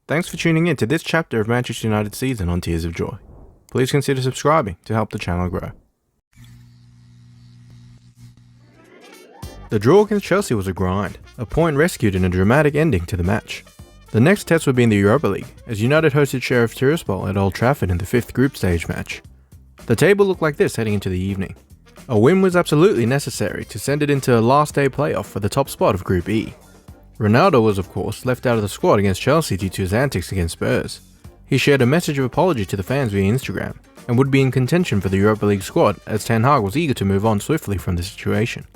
Thanks for tuning in to this chapter of Manchester United's season on Tears of Joy. Please consider subscribing to help the channel grow. The draw against Chelsea was a grind, a point rescued in a dramatic ending to the match. The next test would be in the Europa League, as United hosted Sheriff Tiraspol at Old Trafford in the 5th group stage match. The table looked like this heading into the evening. A win was absolutely necessary to send it into a last day playoff for the top spot of Group E. Ronaldo was of course left out of the squad against Chelsea due to his antics against Spurs. He shared a message of apology to the fans via Instagram, and would be in contention for the Europa League squad as Ten Hag was eager to move on swiftly from the situation.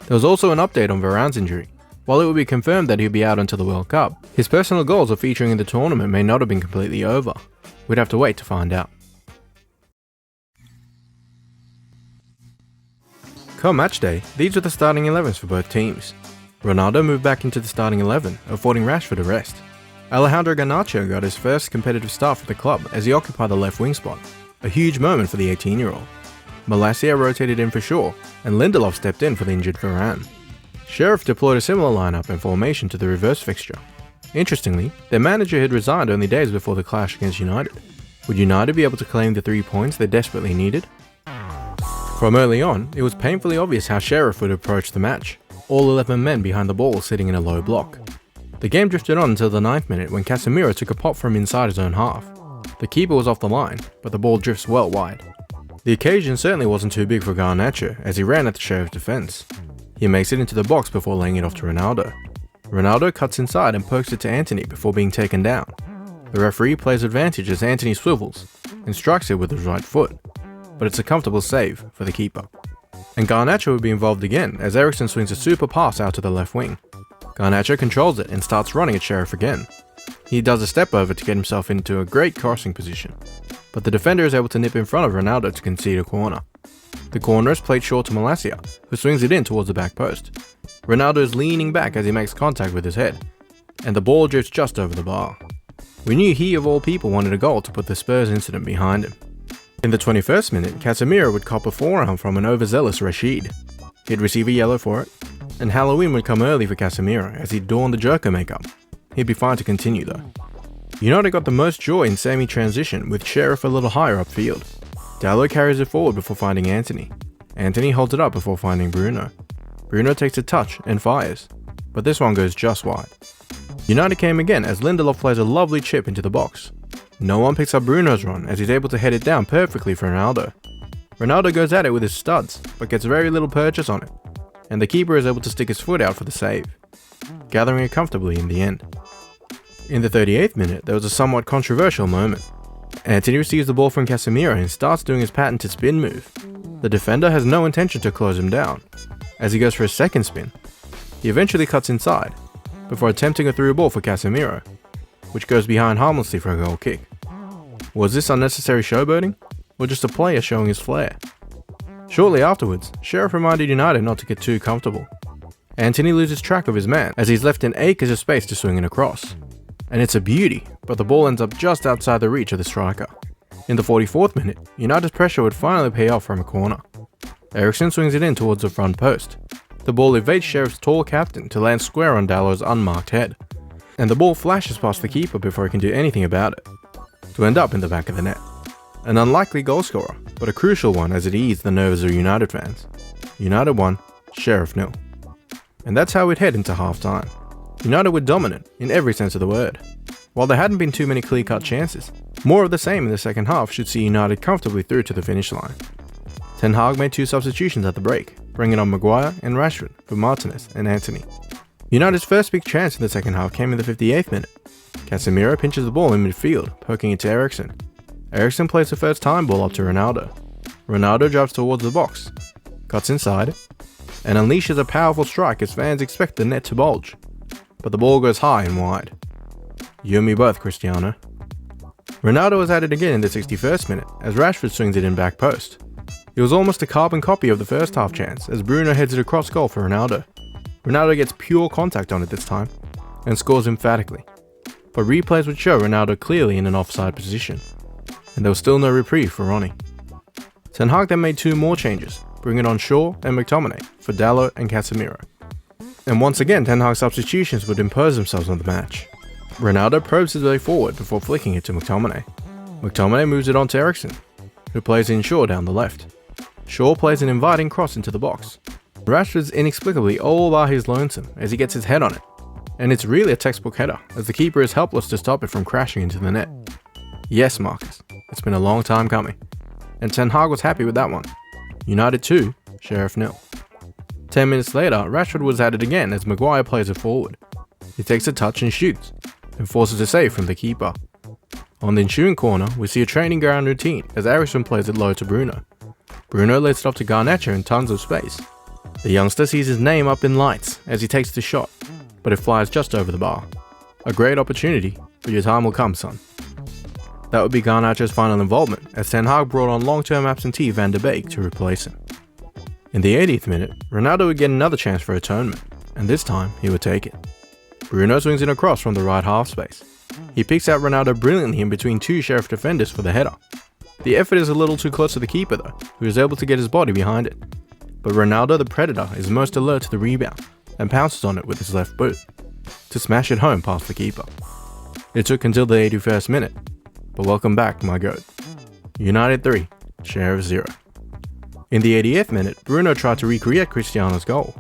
There was also an update on Varane's injury. While it would be confirmed that he'd be out until the World Cup, his personal goals of featuring in the tournament may not have been completely over. We'd have to wait to find out. Come match day, these were the starting 11s for both teams. Ronaldo moved back into the starting 11, affording Rashford a rest. Alejandro Garnacho got his first competitive start for the club as he occupied the left wing spot, a huge moment for the 18-year-old. Malacia rotated in for Shaw, and Lindelof stepped in for the injured Varane. Sheriff deployed a similar lineup and formation to the reverse fixture. Interestingly, their manager had resigned only days before the clash against United. Would United be able to claim the 3 points they desperately needed? From early on, it was painfully obvious how Sheriff would approach the match, all 11 men behind the ball sitting in a low block. The game drifted on until the 9th minute when Casemiro took a pop from inside his own half. The keeper was off the line, but the ball drifts well wide. The occasion certainly wasn't too big for Garnacho as he ran at the Sheriff's defence. He makes it into the box before laying it off to Ronaldo. Ronaldo cuts inside and pokes it to Antony before being taken down. The referee plays advantage as Antony swivels and strikes it with his right foot, but it's a comfortable save for the keeper. And Garnacho would be involved again as Eriksen swings a super pass out to the left wing. Garnacho controls it and starts running at Sheriff again. He does a step over to get himself into a great crossing position, but the defender is able to nip in front of Ronaldo to concede a corner. The corner is played short to Malacia, who swings it in towards the back post. Ronaldo is leaning back as he makes contact with his head, and the ball drifts just over the bar. We knew he of all people wanted a goal to put the Spurs incident behind him. In the 21st minute, Casemiro would cop a forearm from an overzealous Rashid. He'd receive a yellow for it, and Halloween would come early for Casemiro as he'd don the Joker makeup. He'd be fine to continue though. United got the most joy in semi-transition with Sheriff a little higher upfield. Dalot carries it forward before finding Antony. Antony holds it up before finding Bruno. Bruno takes a touch and fires, but this one goes just wide. United came again as Lindelof plays a lovely chip into the box. No one picks up Bruno's run as he's able to head it down perfectly for Ronaldo. Ronaldo goes at it with his studs, but gets very little purchase on it, and the keeper is able to stick his foot out for the save, gathering it comfortably in the end. In the 38th minute, there was a somewhat controversial moment. Antony receives the ball from Casemiro and starts doing his patented spin move. The defender has no intention to close him down, as he goes for a second spin. He eventually cuts inside, before attempting a through ball for Casemiro, which goes behind harmlessly for a goal kick. Was this unnecessary showboating, or just a player showing his flair? Shortly afterwards, Sheriff reminded United not to get too comfortable. Antony loses track of his man as he's left in acres of space to swing it across. And it's a beauty, but the ball ends up just outside the reach of the striker. In the 44th minute, United's pressure would finally pay off from a corner. Eriksen swings it in towards the front post. The ball evades Sheriff's tall captain to land square on Dalot's unmarked head, and the ball flashes past the keeper before he can do anything about it, to end up in the back of the net. An unlikely goalscorer, but a crucial one as it eased the nerves of United fans. United 1, Sheriff 0. And that's how we'd head into half-time. United were dominant in every sense of the word. While there hadn't been too many clear-cut chances, more of the same in the second half should see United comfortably through to the finish line. Ten Hag made 2 substitutions at the break, bringing on Maguire and Rashford for Martinez and Antony. United's first big chance in the second half came in the 58th minute. Casemiro pinches the ball in midfield, poking it to Eriksen. Eriksen plays the first time ball up to Ronaldo. Ronaldo drives towards the box, cuts inside, and unleashes a powerful strike as fans expect the net to bulge. But the ball goes high and wide. You and me both, Cristiano. Ronaldo was at it again in the 61st minute as Rashford swings it in back post. It was almost a carbon copy of the first half chance as Bruno heads it across goal for Ronaldo. Ronaldo gets pure contact on it this time and scores emphatically. But replays would show Ronaldo clearly in an offside position, and there was still no reprieve for Ronnie. Ten Hag then made 2 more changes, bringing on Shaw and McTominay for Dalot and Casemiro. And once again, Ten Hag's substitutions would impose themselves on the match. Ronaldo probes his way forward before flicking it to McTominay. McTominay moves it on to Eriksen, who plays in Shaw down the left. Shaw plays an inviting cross into the box. Rashford's inexplicably all by his lonesome as he gets his head on it. And it's really a textbook header, as the keeper is helpless to stop it from crashing into the net. Yes, Marcus, it's been a long time coming. And Ten Hag was happy with that one. United 2, Sheriff 0. 10 minutes later, Rashford was at it again as Maguire plays it forward. He takes a touch and shoots, and forces a save from the keeper. On the ensuing corner, we see a training ground routine as Eriksen plays it low to Bruno. Bruno lets it up to Garnacho in tons of space. The youngster sees his name up in lights as he takes the shot, but it flies just over the bar. A great opportunity, but your time will come, son. That would be Garnacho's final involvement, as Ten Hag brought on long-term absentee Van de Beek to replace him. In the 80th minute, Ronaldo would get another chance for atonement, and this time he would take it. Bruno swings it across from the right half space. He picks out Ronaldo brilliantly in between two Sheriff defenders for the header. The effort is a little too close to the keeper though, who is able to get his body behind it. But Ronaldo the Predator is most alert to the rebound, and pounces on it with his left boot, to smash it home past the keeper. It took until the 81st minute, but welcome back my GOAT. United 3, Sheriff 0. In the 80th minute, Bruno tried to recreate Cristiano's goal.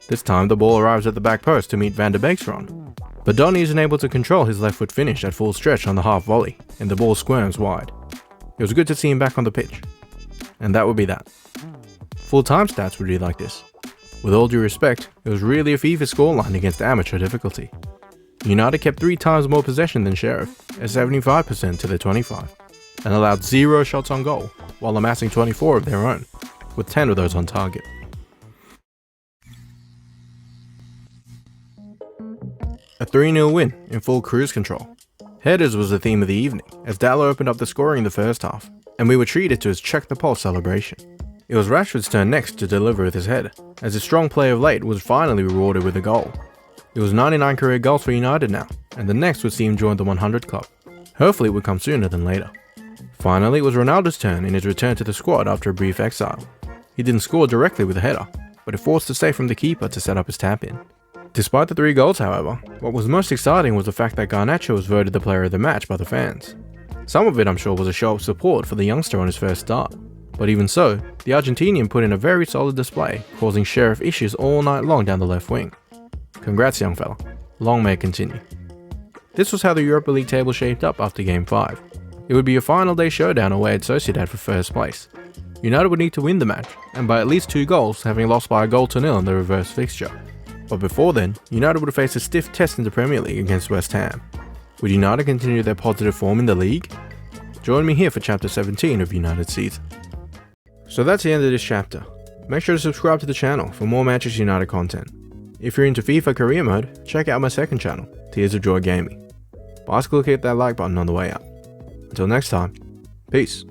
This time the ball arrives at the back post to meet Van de Beek's run, but Danya isn't able to control his left foot finish at full stretch on the half volley, and the ball squirms wide. It was good to see him back on the pitch. And that would be that. Full time stats would be like this. With all due respect, it was really a FIFA scoreline against amateur difficulty. United kept 3 times more possession than Sheriff, at 75% to their 25, and allowed 0 shots on goal, while amassing 24 of their own, with 10 of those on target. A 3-0 win in full cruise control. Headers was the theme of the evening, as Dalot opened up the scoring in the first half, and we were treated to his check the pulse celebration. It was Rashford's turn next to deliver with his head, as his strong play of late was finally rewarded with a goal. It was 99 career goals for United now, and the next would see him join the 100 club. Hopefully it would come sooner than later. Finally, it was Ronaldo's turn in his return to the squad after a brief exile. He didn't score directly with a header, but it forced a save from the keeper to set up his tap-in. Despite the 3 goals, however, what was most exciting was the fact that Garnacho was voted the player of the match by the fans. Some of it, I'm sure, was a show of support for the youngster on his first start. But even so, the Argentinian put in a very solid display, causing Sheriff issues all night long down the left wing. Congrats, young fella. Long may it continue. This was how the Europa League table shaped up after Game 5. It would be a final day showdown away at Sociedad for first place. United would need to win the match, and by at least 2 goals, having lost by a goal to 0 in the reverse fixture. But before then, United would have faced a stiff test in the Premier League against West Ham. Would United continue their positive form in the league? Join me here for Chapter 17 of United's season. So that's the end of this chapter. Make sure to subscribe to the channel for more Manchester United content. If you're into FIFA career mode, check out my second channel, Tears of Joy Gaming. Bicycle, hit that like button on the way out. Until next time, peace.